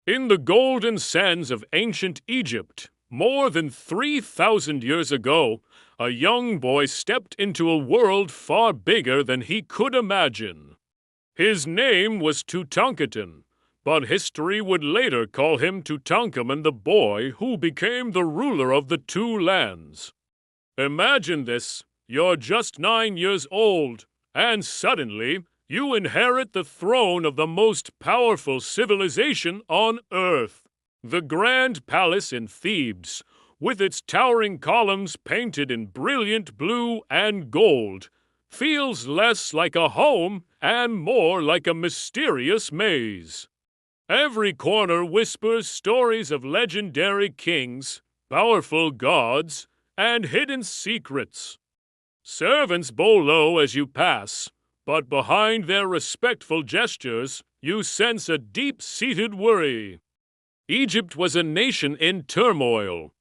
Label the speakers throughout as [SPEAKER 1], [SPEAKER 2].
[SPEAKER 1] In the golden sands of ancient Egypt, more than 3,000 years ago, a young boy stepped into a world far bigger than he could imagine. His name was Tutankhamun, but history would later call him Tutankhamun the boy who became the ruler of the two lands. Imagine this, you're just 9 years old, and suddenly you inherit the throne of the most powerful civilization on Earth. The Grand Palace in Thebes, with its towering columns painted in brilliant blue and gold, feels less like a home and more like a mysterious maze. Every corner whispers stories of legendary kings, powerful gods, and hidden secrets. Servants bow low as you pass, but behind their respectful gestures, you sense a deep-seated worry. Egypt was a nation in turmoil.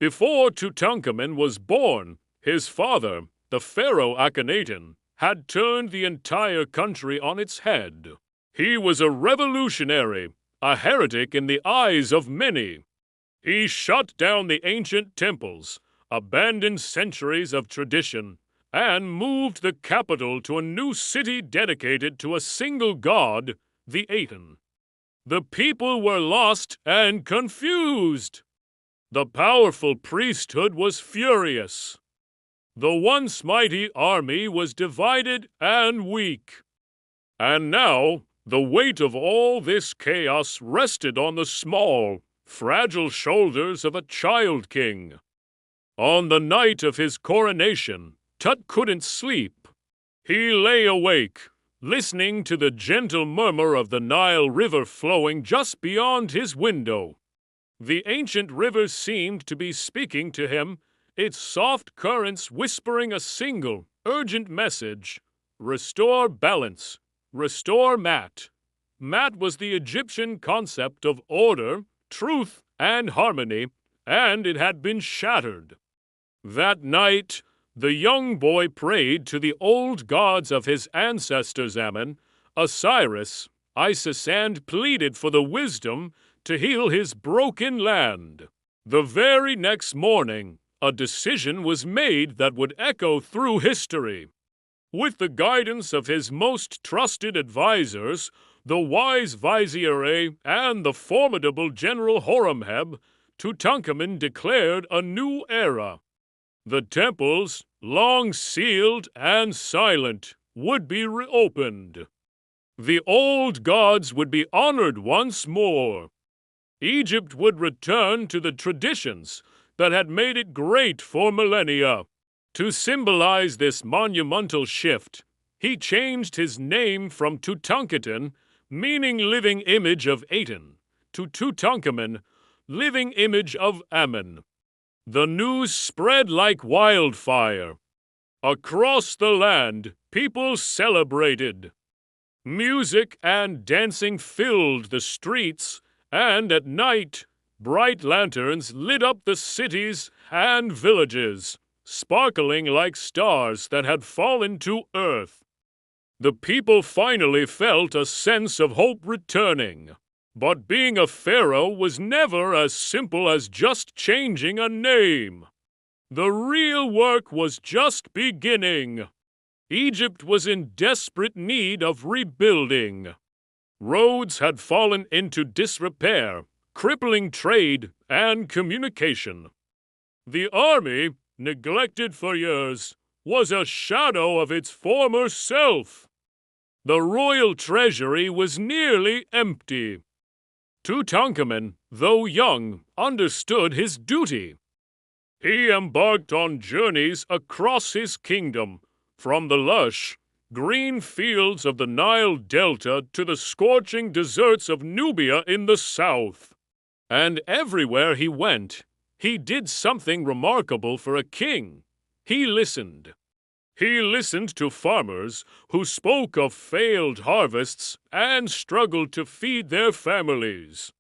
[SPEAKER 1] Before Tutankhamun was born, his father, the pharaoh Akhenaten, had turned the entire country on its head. He was a revolutionary, a heretic in the eyes of many. He shut down the ancient temples, abandoned centuries of tradition, and moved the capital to a new city dedicated to a single god, the Aten. The people were lost and confused. The powerful priesthood was furious. The once mighty army was divided and weak. And now, the weight of all this chaos rested on the small, fragile shoulders of a child king. On the night of his coronation, Tut couldn't sleep. He lay awake, listening to the gentle murmur of the Nile River flowing just beyond his window. The ancient river seemed to be speaking to him, its soft currents whispering a single, urgent message: restore balance, restore Mat. Mat was the Egyptian concept of order, truth, and harmony, and it had been shattered. That night, the young boy prayed to the old gods of his ancestors Ammon, Osiris, Isis, and pleaded for the wisdom to heal his broken land. The very next morning, a decision was made that would echo through history. With the guidance of his most trusted advisors, the wise Vizier and the formidable General Horemheb, Tutankhamun declared a new era. The temples, long sealed and silent, would be reopened. The old gods would be honored once more. Egypt would return to the traditions that had made it great for millennia. To symbolize this monumental shift, he changed his name from Tutankhaten, meaning living image of Aten, to Tutankhamun, living image of Ammon. The news spread like wildfire. Across the land, people celebrated. Music and dancing filled the streets, and at night, bright lanterns lit up the cities and villages, sparkling like stars that had fallen to earth. The people finally felt a sense of hope returning. But being a pharaoh was never as simple as just changing a name. The real work was just beginning. Egypt was in desperate need of rebuilding. Roads had fallen into disrepair, crippling trade and communication. The army, neglected for years, was a shadow of its former self. The royal treasury was nearly empty. Tutankhamun, though young, understood his duty. He embarked on journeys across his kingdom, from the lush, green fields of the Nile Delta to the scorching deserts of Nubia in the south. And everywhere he went, he did something remarkable for a king. He listened. He listened to farmers who spoke of failed harvests and struggled to feed their families.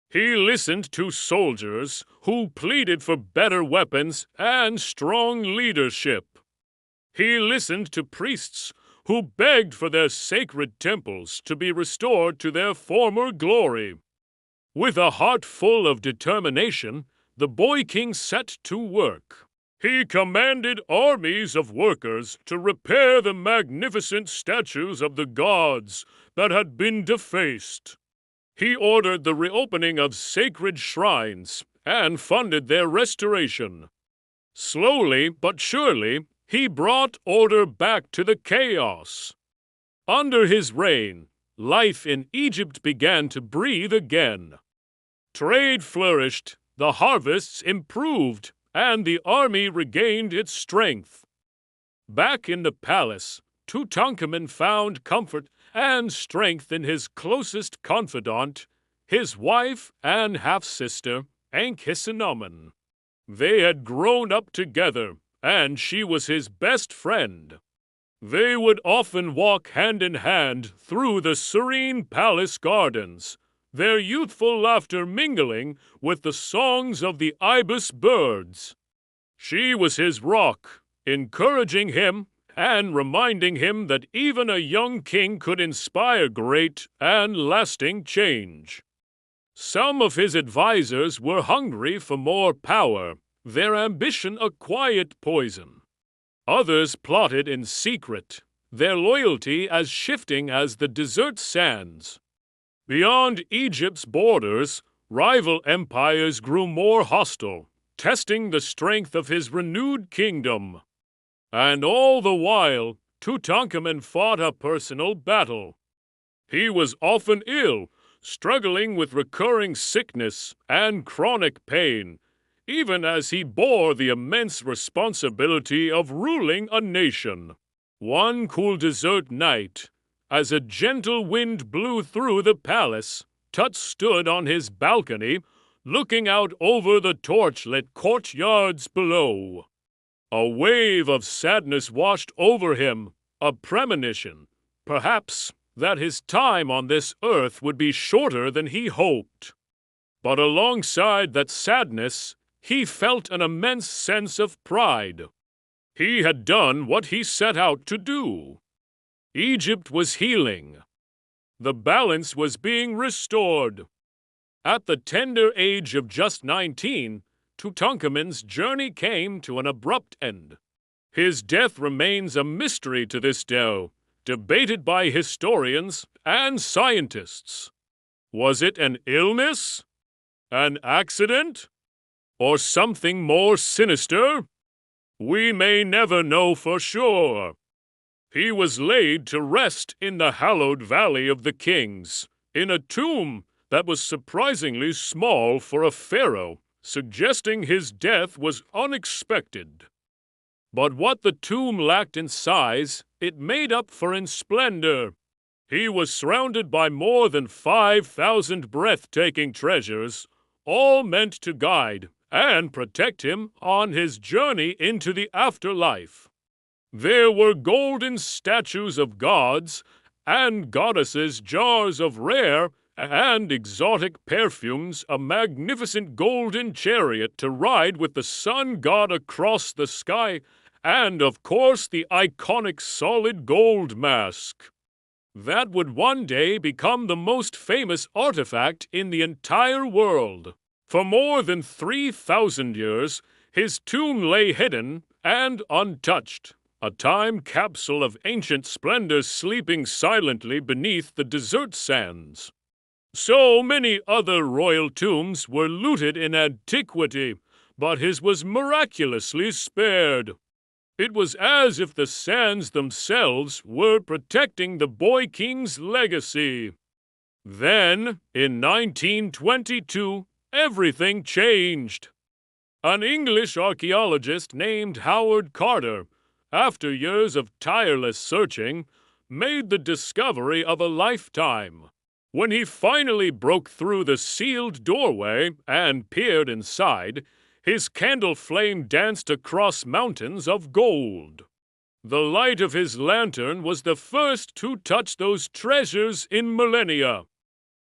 [SPEAKER 1] He listened to soldiers who pleaded for better weapons and strong leadership. He listened to priests who begged for their sacred temples to be restored to their former glory. With a heart full of determination, the boy king set to work. He commanded armies of workers to repair the magnificent statues of the gods that had been defaced. He ordered the reopening of sacred shrines and funded their restoration. Slowly but surely, he brought order back to the chaos. Under his reign, life in Egypt began to breathe again. Trade flourished, the harvests improved, and the army regained its strength. Back in the palace, Tutankhamun found comfort and strength in his closest confidant, his wife and half-sister, Tutankhamun. They had grown up together, and she was his best friend. They would often walk hand in hand through the serene palace gardens, their youthful laughter mingling with the songs of the ibis birds. She was his rock, encouraging him and reminding him that even a young king could inspire great and lasting change. Some of his advisors were hungry for more power, their ambition a quiet poison. Others plotted in secret, their loyalty as shifting as the desert sands. Beyond Egypt's borders, rival empires grew more hostile, testing the strength of his renewed kingdom. And all the while, Tutankhamun fought a personal battle. He was often ill, struggling with recurring sickness and chronic pain, even as he bore the immense responsibility of ruling a nation. One cool desert night, as a gentle wind blew through the palace, Tut stood on his balcony, looking out over the torchlit courtyards below. A wave of sadness washed over him, a premonition, perhaps, that his time on this earth would be shorter than he hoped. But alongside that sadness, he felt an immense sense of pride. He had done what he set out to do. Egypt was healing. The balance was being restored. At the tender age of just 19, Tutankhamun's journey came to an abrupt end. His death remains a mystery to this day, debated by historians and scientists. Was it an illness? An accident? Or something more sinister? We may never know for sure. He was laid to rest in the hallowed Valley of the Kings, in a tomb that was surprisingly small for a pharaoh, suggesting his death was unexpected. But what the tomb lacked in size, it made up for in splendor. He was surrounded by more than 5,000 breathtaking treasures, all meant to guide and protect him on his journey into the afterlife. There were golden statues of gods and goddesses, jars of rare and exotic perfumes, a magnificent golden chariot to ride with the sun god across the sky, and, of course, the iconic solid gold mask. That would one day become the most famous artifact in the entire world. For more than 3,000 years, his tomb lay hidden and untouched, a time capsule of ancient splendor sleeping silently beneath the desert sands. So many other royal tombs were looted in antiquity, but his was miraculously spared. It was as if the sands themselves were protecting the boy king's legacy. Then, in 1922, everything changed. An English archaeologist named Howard Carter, after years of tireless searching, made the discovery of a lifetime. When he finally broke through the sealed doorway and peered inside, his candle flame danced across mountains of gold. The light of his lantern was the first to touch those treasures in millennia.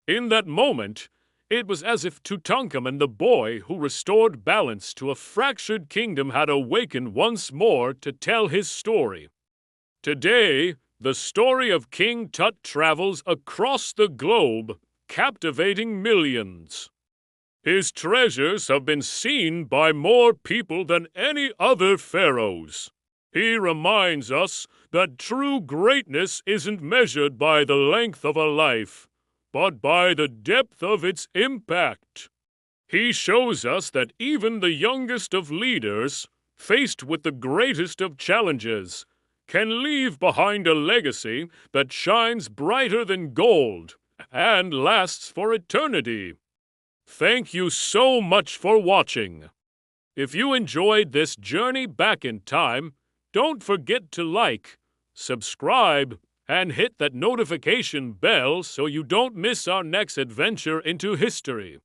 [SPEAKER 1] In that moment, it was as if Tutankhamun, the boy who restored balance to a fractured kingdom, had awakened once more to tell his story. Today, the story of King Tut travels across the globe, captivating millions. His treasures have been seen by more people than any other pharaohs. He reminds us that true greatness isn't measured by the length of a life, but by the depth of its impact. He shows us that even the youngest of leaders, faced with the greatest of challenges, can leave behind a legacy that shines brighter than gold and lasts for eternity. Thank you so much for watching. If you enjoyed this journey back in time, don't forget to like, subscribe, and hit that notification bell so you don't miss our next adventure into history.